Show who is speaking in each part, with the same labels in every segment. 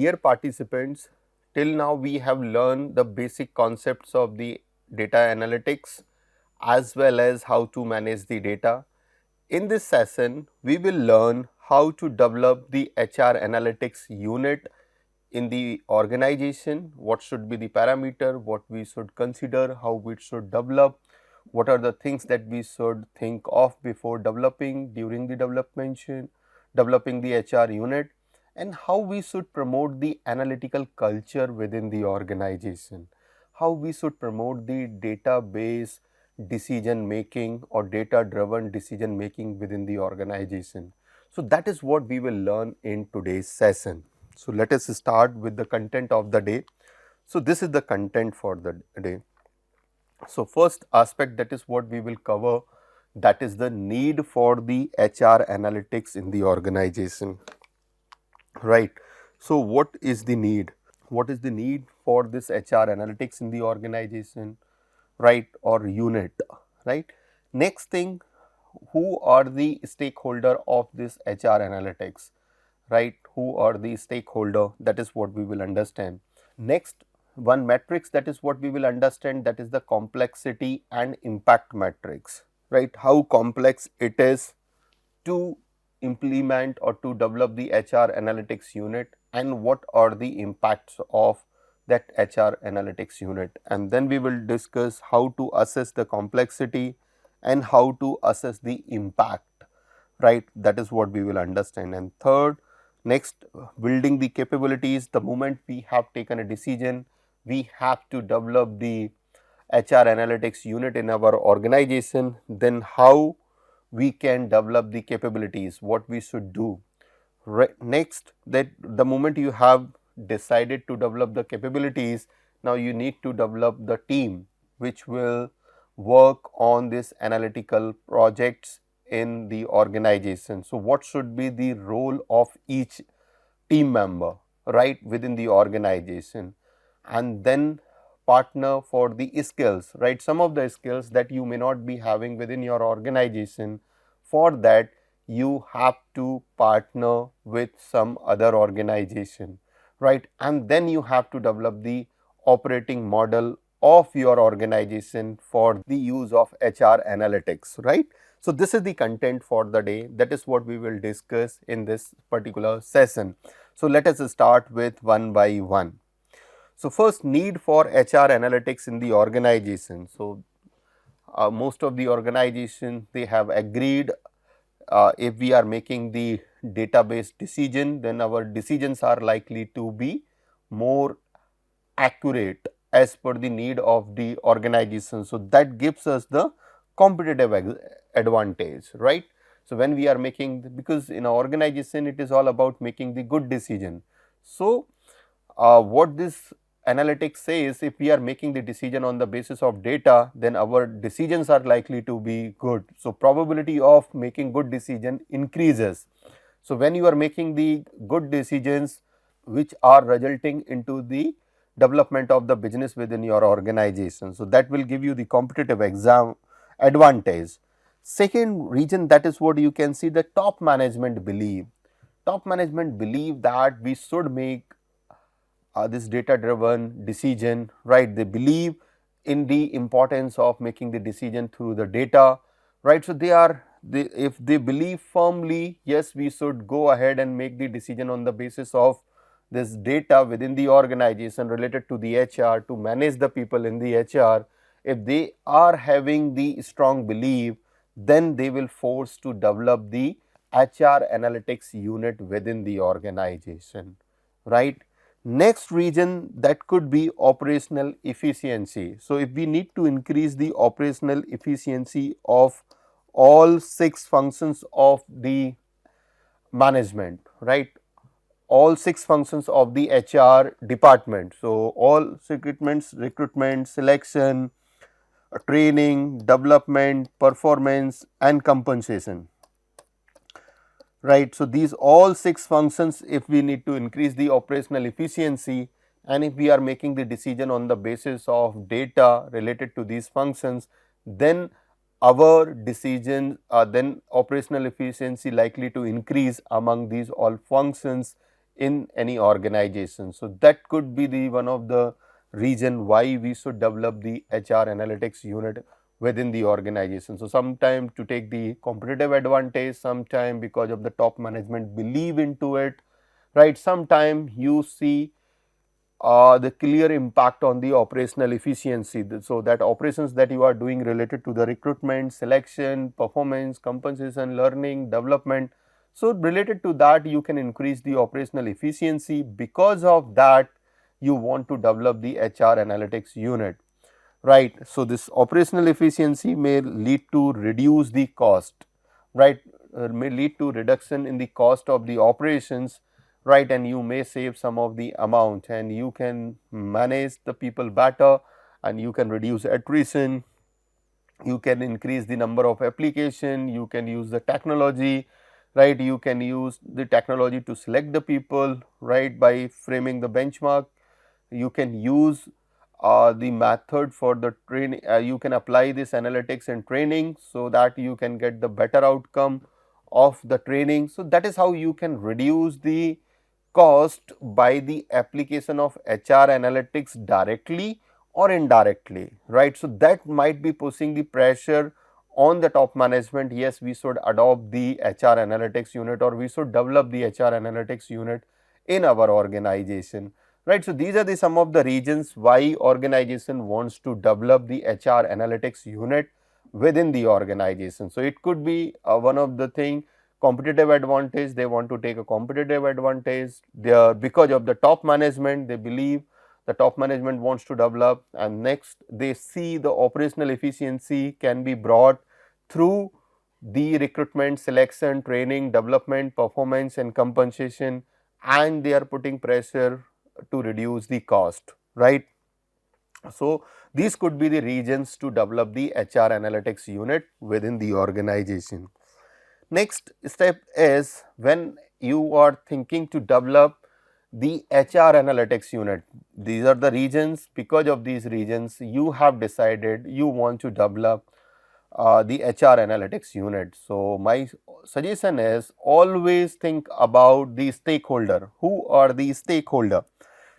Speaker 1: dear participants, till now we have learned the basic concepts of the data analytics as well as how to manage the data. In this session, we will learn how to develop the HR analytics unit in the organization, what should be the parameter, what we should consider, how we should develop, what are the things that we should think of before developing, during the developing the HR unit, and how we should promote the analytical culture within the organization, how we should promote the database decision making or data driven decision making within the organization. So that is what we will learn in today's session. So let us start with the content of the day. So this is the content for the day. So first aspect, that is what we will cover, that is the need for the HR analytics in the organization, right. So what is the need? What is the need for this HR analytics in the organization, right, or unit, right. Next thing, who are the stakeholder of this HR analytics, right, who are the stakeholder, that is what we will understand. Next, one matrix, that is what we will understand, that is the complexity and impact matrix, right, how complex it is to implement or to develop the HR analytics unit and what are the impacts of that HR analytics unit. And then we will discuss how to assess the complexity and how to assess the impact, right, that is what we will understand. And third, next, building the capabilities. The moment we have taken a decision, we have to develop the HR analytics unit in our organization, then how we can develop the capabilities, what we should do. Right. Next, that the moment you have decided to develop the capabilities, now you need to develop the team which will work on this analytical projects in the organization. So what should be the role of each team member, right, within the organization, and then partner for the skills, right, some of the skills that you may not be having within your organization. For that, you have to partner with some other organization, right, and then you have to develop the operating model of your organization for the use of HR analytics, right. So this is the content for the day, that is what we will discuss in this particular session. So let us start with one by one. So first, need for HR analytics in the organization. So most of the organizations, they have agreed, if we are making the database decision, then our decisions are likely to be more accurate as per the need of the organization. So that gives us the competitive advantage, right. So when we are making, because in an organization it is all about making the good decision. So what this analytics says, if we are making the decision on the basis of data, then our decisions are likely to be good. So probability of making good decision increases. So when you are making the good decisions which are resulting into the development of the business within your organization, so that will give you the competitive exam advantage. Second reason, that is what you can see, the top management believe. Top management believe that we should make this data driven decision, right. They believe in the importance of making the decision through the data, right. So if they believe firmly, yes, we should go ahead and make the decision on the basis of this data within the organization related to the HR, to manage the people in the HR. If they are having the strong belief, then they will force to develop the HR analytics unit within the organization, right. Next region, that could be operational efficiency. So if we need to increase the operational efficiency of all 6 functions of the management, right, all 6 functions of the HR department. So all recruitment, selection, training, development, performance and compensation, right. So these all 6 functions, if we need to increase the operational efficiency, and if we are making the decision on the basis of data related to these functions, then our decision, then operational efficiency likely to increase among these all functions in any organization. So that could be the one of the reason why we should develop the HR analytics unit within the organization. So sometime to take the competitive advantage, sometime because of the top management believe into it, right? Sometime you see the clear impact on the operational efficiency. So that operations that you are doing related to the recruitment, selection, performance, compensation, learning, development. So related to that, you can increase the operational efficiency. Because of that, you want to develop the HR analytics unit, right? So this operational efficiency may lead to reduce the cost, right? May lead to reduction in the cost of the operations, right? And you may save some of the amount, and you can manage the people better, and you can reduce attrition, you can increase the number of application, you can use the technology, right? You can use the technology to select the people, right, by framing the benchmark. You can use the method for the training, you can apply this analytics in training so that you can get the better outcome of the training. So that is how you can reduce the cost by the application of HR analytics directly or indirectly, right. So that might be pushing the pressure on the top management. Yes, we should adopt the HR analytics unit, or we should develop the HR analytics unit in our organization, right. So these are the some of the reasons why organization wants to develop the HR analytics unit within the organization. So it could be one of the thing, competitive advantage, they want to take a competitive advantage. They are, because of the top management, they believe the top management wants to develop, and next they see the operational efficiency can be brought through the recruitment, selection, training, development, performance and compensation, and they are putting pressure to reduce the cost, right. So these could be the reasons to develop the HR analytics unit within the organization. Next step is when you are thinking to develop the HR analytics unit. These are the regions. Because of these regions, you have decided you want to develop the HR analytics unit. So my suggestion is always think about the stakeholder. Who are the stakeholder?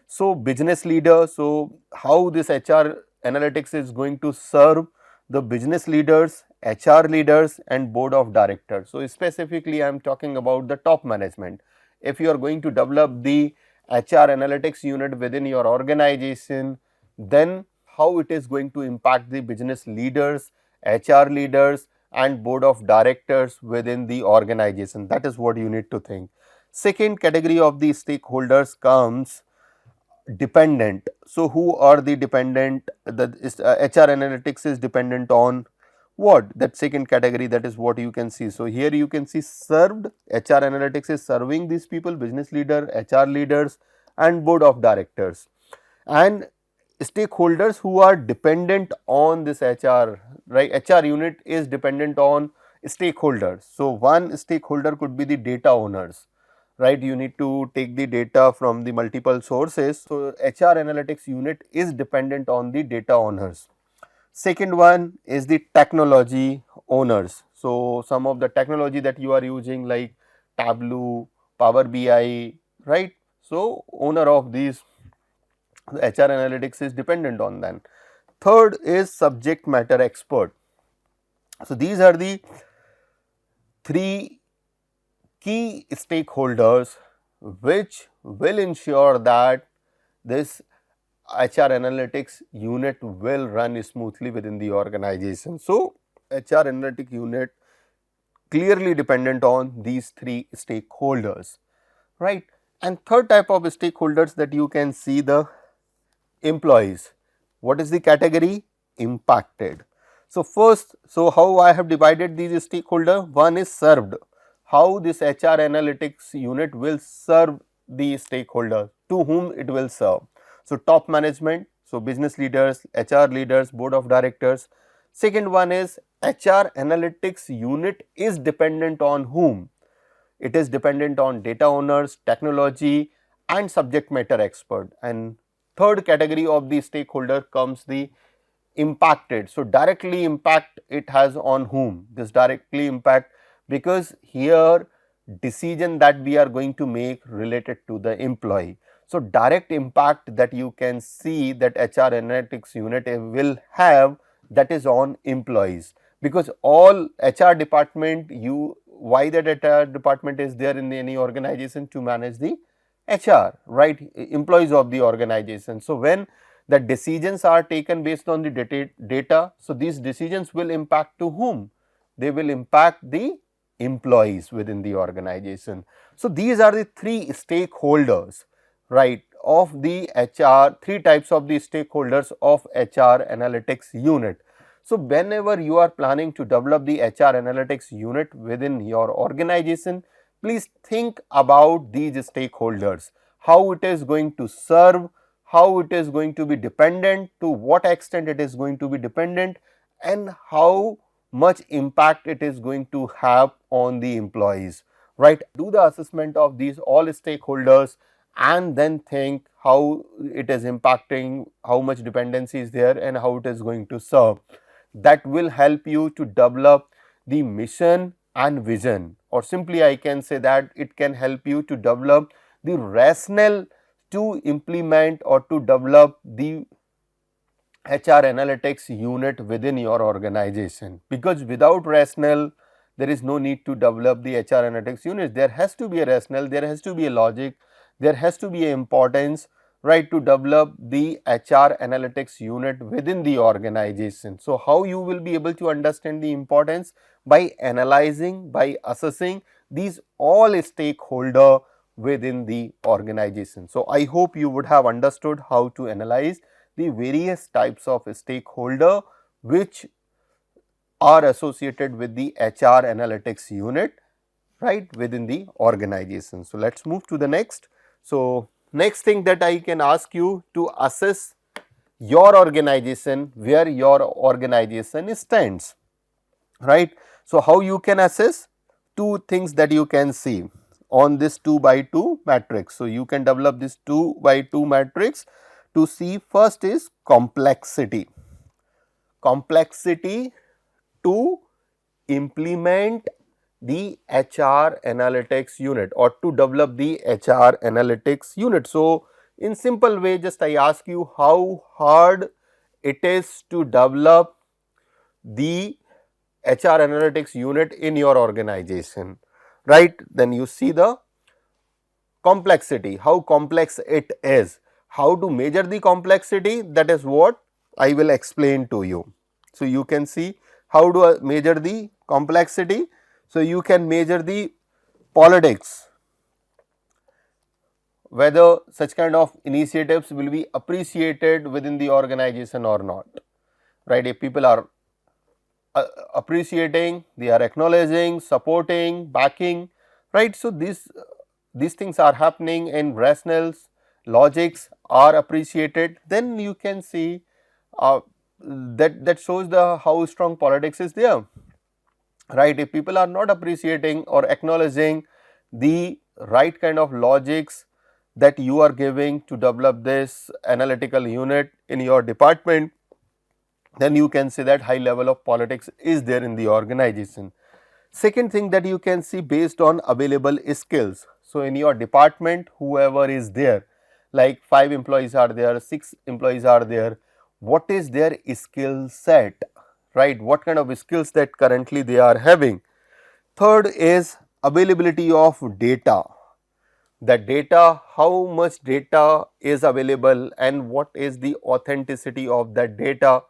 Speaker 1: So business leader. So how this HR analytics is going to serve the business leaders, HR leaders and board of directors. So specifically I am talking about the top management. If you are going to develop the HR analytics unit within your organization, then how it is going to impact the business leaders, HR leaders and board of directors within the organization. That is what you need to think. Second category of the stakeholders comes dependent. So who are the dependent? The HR analytics is dependent on what? That second category, that is what you can see. So here you can see served. HR analytics is serving these people, business leader, HR leaders and board of directors, and stakeholders who are dependent on this HR, right. HR unit is dependent on stakeholders. So one stakeholder could be the data owners, right. You need to take the data from the multiple sources. So HR analytics unit is dependent on the data owners. Second one is the technology owners. So some of the technology that you are using like Tableau, Power BI, right. So owner of these, the HR analytics is dependent on them. Third is subject matter expert. So these are the three key stakeholders which will ensure that this HR analytics unit will run smoothly within the organization. So HR analytics unit clearly dependent on these three stakeholders, right. And third type of stakeholders that you can see, the employees. What is the category? Impacted. So first, so how I have divided these stakeholder? One is served. How this HR analytics unit will serve the stakeholder, to whom it will serve. So top management, so business leaders, HR leaders, board of directors. Second one is HR analytics unit is dependent on whom? It is dependent on data owners, technology and subject matter expert. And third category of the stakeholder comes the impacted. So directly impact it has on whom? This directly impact, because here decision that we are going to make related to the employee. So, direct impact that you can see that HR analytics unit will have, that is on employees, because all HR department, why that HR department is there in any organization? To manage the HR, right, employees of the organization. So, when the decisions are taken based on the data, so these decisions will impact to whom? They will impact the employees within the organization. So, these are the three stakeholders, right, of the HR, three types of the stakeholders of HR analytics unit. So, whenever you are planning to develop the HR analytics unit within your organization, please think about these stakeholders, how it is going to serve, how it is going to be dependent, to what extent it is going to be dependent, and how much impact it is going to have on the employees, right. Do the assessment of these all stakeholders and then think how it is impacting, how much dependency is there, and how it is going to serve. That will help you to develop the mission and vision, or simply I can say that it can help you to develop the rationale to implement or to develop the HR analytics unit within your organization, because without rationale there is no need to develop the HR analytics unit. There has to be a rationale, there has to be a logic, there has to be a importance, right, to develop the HR analytics unit within the organization. So, how you will be able to understand the importance? By analyzing, by assessing these all stakeholder within the organization. So, I hope you would have understood how to analyze the various types of stakeholder which are associated with the HR analytics unit, right, within the organization. So, let us move to the next. So, next thing that I can ask you to assess your organization, where your organization stands, right. So, how you can assess? Two things that you can see on this 2 by 2 matrix. So, you can develop this 2 by 2 matrix to see. First is complexity, complexity to implement the HR analytics unit or to develop the HR analytics unit. So, in simple way, just I ask you how hard it is to develop the HR analytics unit in your organization, right. Then you see the complexity, how complex it is. How to measure the complexity, that is what I will explain to you. So, you can see how to measure the complexity. So, you can measure the politics, whether such kind of initiatives will be appreciated within the organization or not, right. If people are appreciating, they are acknowledging, supporting, backing, right. So, these things are happening and rationales, logics are appreciated, then you can see that shows the how strong politics is there, right. If people are not appreciating or acknowledging the right kind of logics that you are giving to develop this analytical unit in your department, then you can say that high level of politics is there in the organization. Second thing that you can see based on available skills. So, in your department, whoever is there, like 5 employees are there, 6 employees are there, what is their skill set, right, what kind of skills that currently they are having. Third is availability of data, the data, how much data is available and what is the authenticity of that data,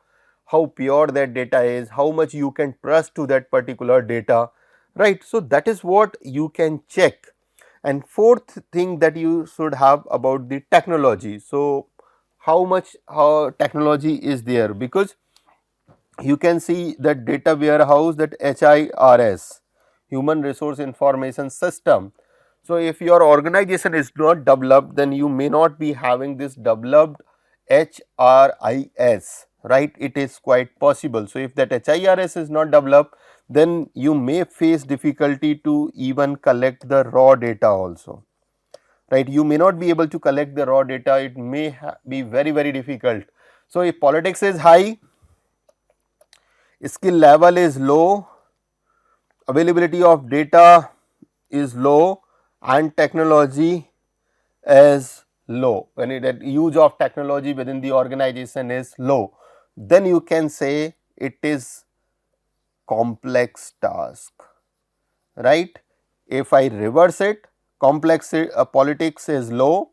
Speaker 1: how pure that data is, how much you can trust to that particular data, right. So, that is what you can check. And fourth thing that you should have about the technology. So, how much technology is there, because you can see that data warehouse, that HIRS, Human Resource Information System. So, if your organization is not developed, then you may not be having this developed HRIS, right, it is quite possible. So, if that HIRS is not developed, then you may face difficulty to even collect the raw data also, right. You may not be able to collect the raw data, it may be very difficult. So, if politics is high, skill level is low, availability of data is low and technology is low, when the use of technology within the organization is low, then you can say it is complex task, right? If I reverse it, politics is low,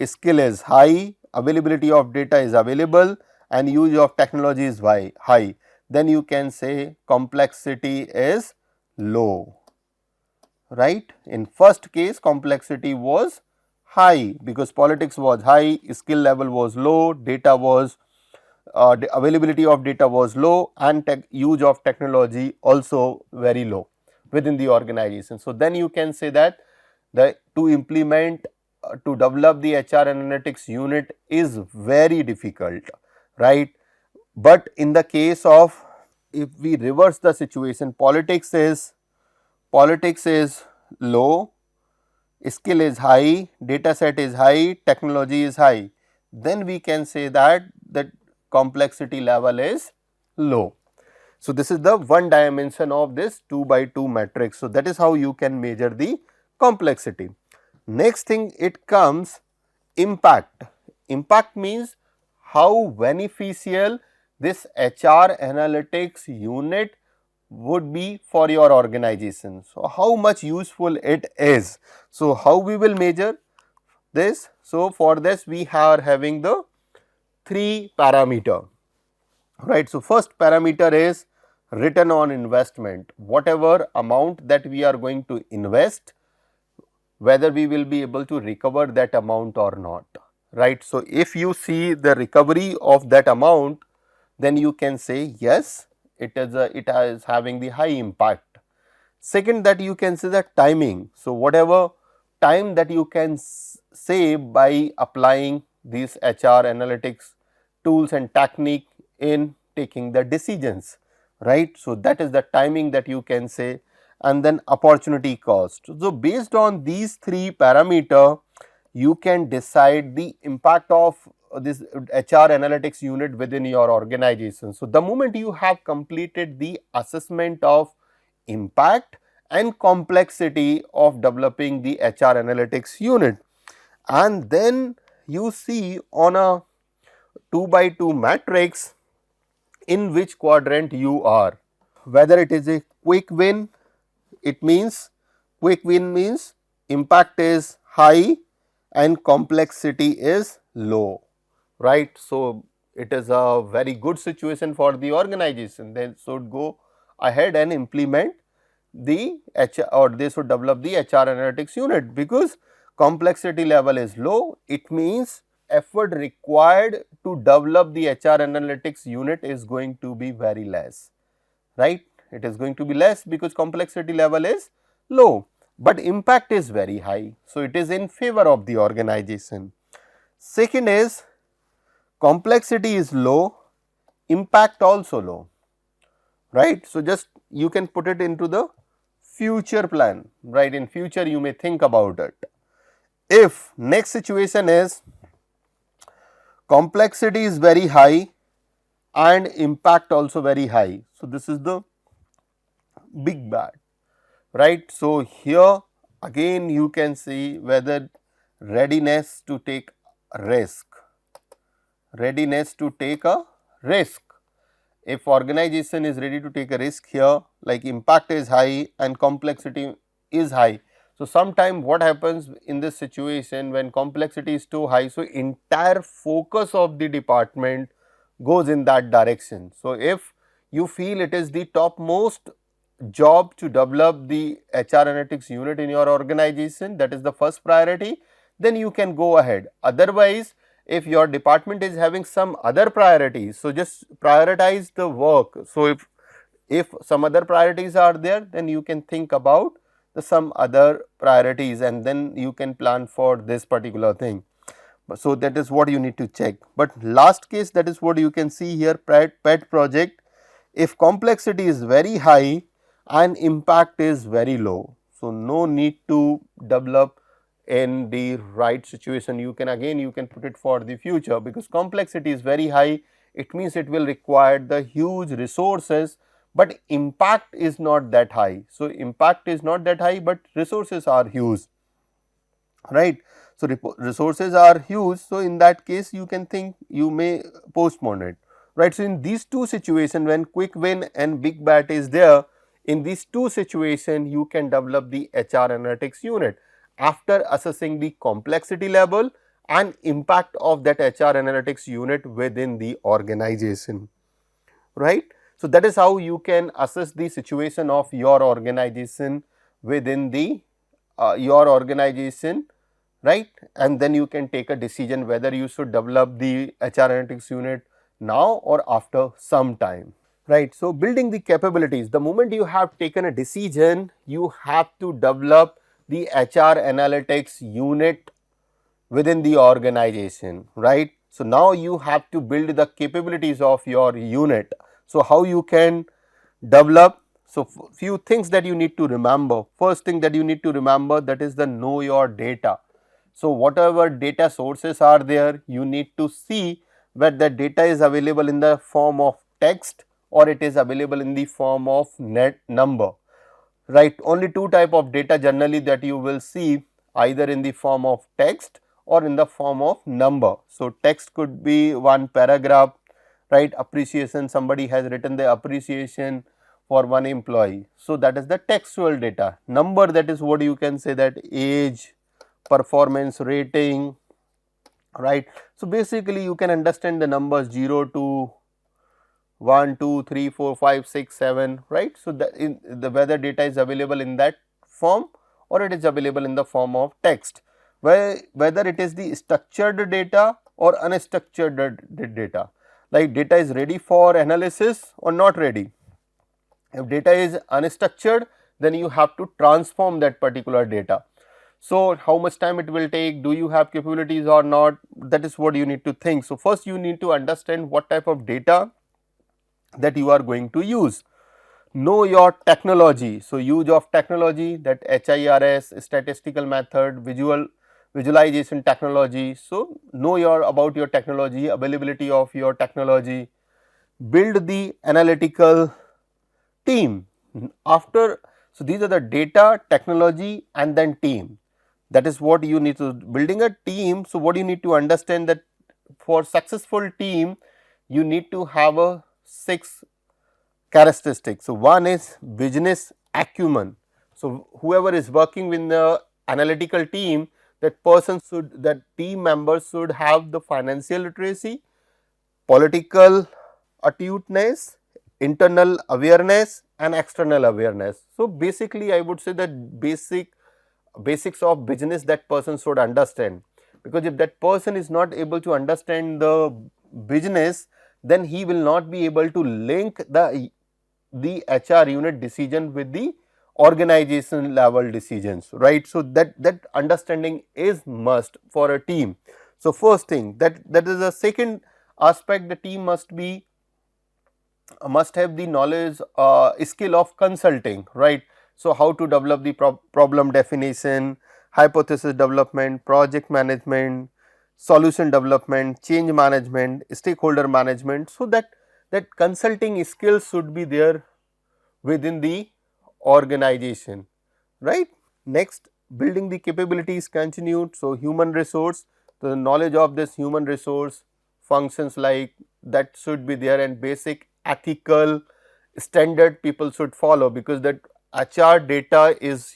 Speaker 1: skill is high, availability of data is available and use of technology is high, then you can say complexity is low, right? In first case complexity was high because politics was high, skill level was low, data was the availability of data was low and use of technology also very low within the organization. So, then you can say that to implement to develop the HR analytics unit is very difficult, right. But in the case of, if we reverse the situation, politics is low, skill is high, data set is high, technology is high, then we can say that complexity level is low. So, this is the one dimension of this 2 by 2 matrix. So, that is how you can measure the complexity. Next thing it comes impact. Impact means how beneficial this HR analytics unit would be for your organization. So, how much useful it is. So, how we will measure this? So, for this we are having the 3 parameter, right. So, first parameter is return on investment, whatever amount that we are going to invest, whether we will be able to recover that amount or not, right. So, if you see the recovery of that amount, then you can say yes, it is having the high impact. Second, that you can say the timing. So, whatever time that you can save by applying these HR analytics tools and technique in taking the decisions, right. So, that is the timing that you can say, and then opportunity cost. So, based on these 3 parameter, you can decide the impact of this HR analytics unit within your organization. So, the moment you have completed the assessment of impact and complexity of developing the HR analytics unit, and then you see on a 2 by 2 matrix in which quadrant you are, whether it is a quick win, it means impact is high and complexity is low, right. So, it is a very good situation for the organization, they should go ahead and implement the HR, or they should develop the HR analytics unit, because complexity level is low. It means effort required to develop the HR analytics unit is going to be very less, right. It is going to be less because complexity level is low, but impact is very high. So, it is in favor of the organization. Second is complexity is low, impact also low, right. So, just you can put it into the future plan, right. In future you may think about it. If next situation is complexity is very high and impact also very high. So, this is the big bad, right. So, here again you can see whether readiness to take a risk, if organization is ready to take a risk here, like impact is high and complexity is high. So, sometime what happens in this situation when complexity is too high, so entire focus of the department goes in that direction. So, if you feel it is the topmost job to develop the HR analytics unit in your organization, that is the first priority, then you can go ahead. Otherwise, if your department is having some other priorities, so just prioritize the work. So, if some other priorities are there, then you can think about some other priorities and then you can plan for this particular thing. So, that is what you need to check. But last case, that is what you can see here, pet project, if complexity is very high and impact is very low. So, no need to develop in the right situation. You can put it for the future, because complexity is very high, it means it will require the huge resources, but impact is not that high. So, impact is not that high, but resources are huge, right. So, resources are huge. So, in that case you can think you may postpone it, right. So, in these two situations, when quick win and big bet is there, in these two situations you can develop the HR analytics unit after assessing the complexity level and impact of that HR analytics unit within the organization, right. So, that is how you can assess the situation of your organization within the your organization, right, and then you can take a decision whether you should develop the HR analytics unit now or after some time, right. So, building the capabilities, the moment you have taken a decision, you have to develop the HR analytics unit within the organization, right. So, now you have to build the capabilities of your unit. So, how you can develop? So, few things that you need to remember. First thing that you need to remember, that is the know your data. So, whatever data sources are there, you need to see whether the data is available in the form of text or it is available in the form of net number, right. Only two type of data generally that you will see, either in the form of text or in the form of number. So, text could be one paragraph, right, appreciation, somebody has written the appreciation for one employee. So, that is the textual data. Number, that is what you can say, that age, performance rating, right. So, basically you can understand the numbers 0 to 1, 2, 3, 4, 5, 6, 7, right. So, the weather data is available in that form or it is available in the form of text, whether it is the structured data or unstructured data, like data is ready for analysis or not ready. If data is unstructured, then you have to transform that particular data. So, how much time it will take, do you have capabilities or not, that is what you need to think. So, first you need to understand what type of data that you are going to use. Know your technology. So, use of technology, that HIRS, statistical method, visualization technology. So, know about your technology, availability of your technology, build the analytical team. After, so these are the data, technology and then team. That is what you need to, building a team. So, what you need to understand, that for successful team you need to have a 6 characteristics. So, one is business acumen. So, whoever is working with the analytical team, that team members should have the financial literacy, political acuteness, internal awareness and external awareness. So, basically I would say that basics of business that person should understand, because if that person is not able to understand the business, then he will not be able to link the HR unit decision with the organization level decisions, right. So, that understanding is must for a team. So, first thing, that is the second aspect, the team must have the knowledge, skill of consulting, right. So, how to develop the problem definition, hypothesis development, project management, solution development, change management, stakeholder management. So, that consulting skills should be there within the organization, right. Next, building the capabilities continued. So, human resource, the knowledge of this human resource functions like that should be there, and basic ethical standard people should follow, because that HR data is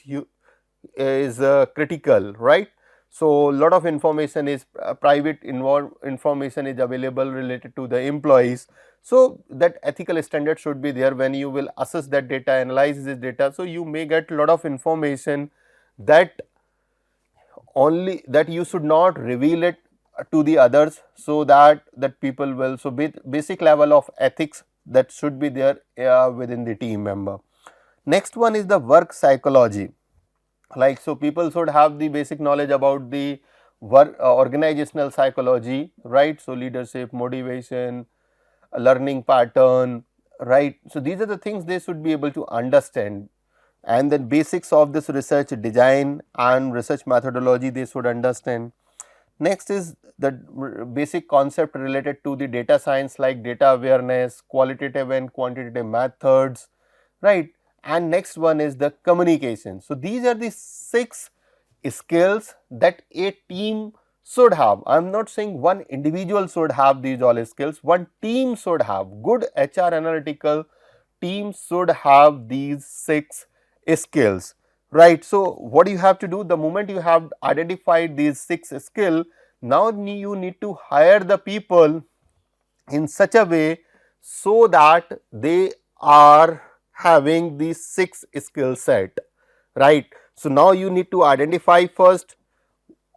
Speaker 1: critical, right. So, lot of information is private information is available related to the employees. So, that ethical standard should be there when you will assess that data, analyze this data. So, you may get lot of information that only that you should not reveal it to the others, so that people will. So, basic level of ethics that should be there within the team member. Next one is the work psychology. Like, so people should have the basic knowledge about the work organizational psychology, right. So, leadership, motivation, learning pattern, right. So, these are the things they should be able to understand, and then basics of this research design and research methodology they should understand. Next is the basic concept related to the data science like data awareness, qualitative and quantitative methods, right. And next one is the communication. So, these are the 6 skills that a team should have. I am not saying one individual should have these all skills, one team should have. Good HR analytical team should have these 6 skills, right. So, what you have to do, the moment you have identified these 6 skills, now you need to hire the people in such a way so that they are having these 6 skill set, right. So, now you need to identify first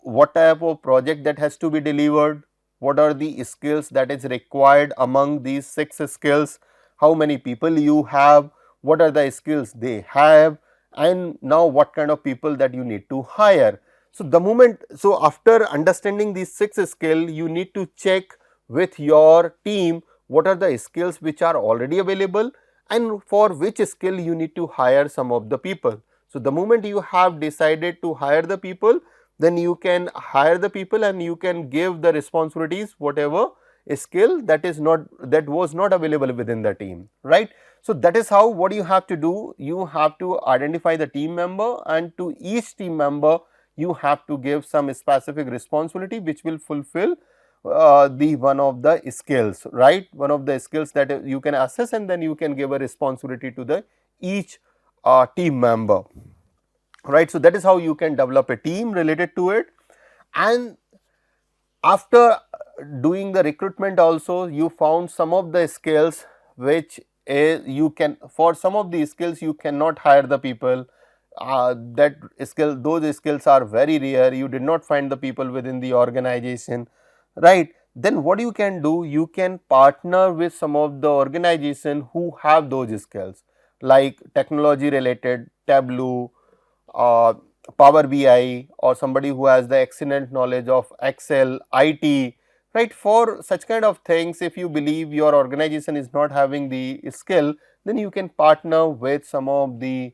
Speaker 1: what type of project that has to be delivered, what are the skills that is required among these 6 skills, how many people you have, what are the skills they have, and now what kind of people that you need to hire. So, the moment, so after understanding these 6 skills, you need to check with your team what are the skills which are already available and for which skill you need to hire some of the people. So, the moment you have decided to hire the people, then you can hire the people and you can give the responsibilities whatever skill that is not, that was not available within the team, right. So, that is how what you have to do, you have to identify the team member and to each team member you have to give some specific responsibility which will fulfill the one of the skills, right, one of the skills that you can assess and then you can give a responsibility to the each team member, right. So, that is how you can develop a team related to it. And after doing the recruitment also, you found some of the skills which you can, for some of the skills you cannot hire the people, that skill, those skills are very rare, you did not find the people within the organization, right. Then what you can do, you can partner with some of the organization who have those skills like technology related, Tableau, uh, Power BI, or somebody who has the excellent knowledge of Excel, IT, right. For such kind of things, if you believe your organization is not having the skill, then you can partner with some of the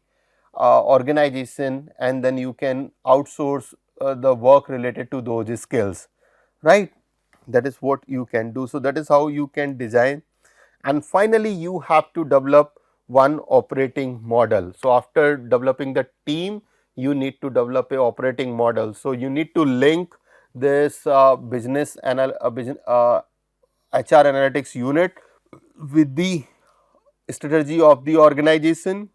Speaker 1: organization and then you can outsource the work related to those skills, right. That is what you can do. So, that is how you can design. And finally, you have to develop one operating model. So, after developing the team, you need to develop a operating model. So, you need to link this HR analytics unit with the strategy of the organization.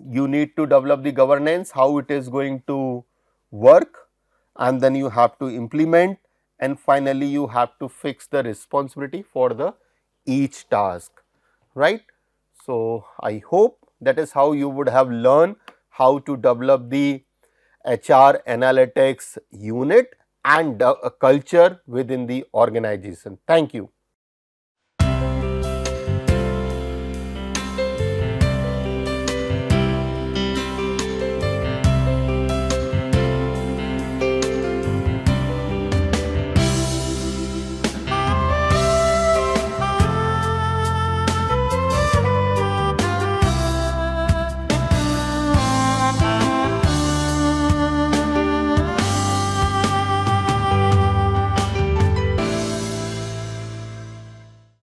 Speaker 1: You need to develop the governance, how it is going to work, and then you have to implement, and finally you have to fix the responsibility for the each task, right. So, I hope that is how you would have learned how to develop the HR analytics unit and a culture within the organization. Thank you.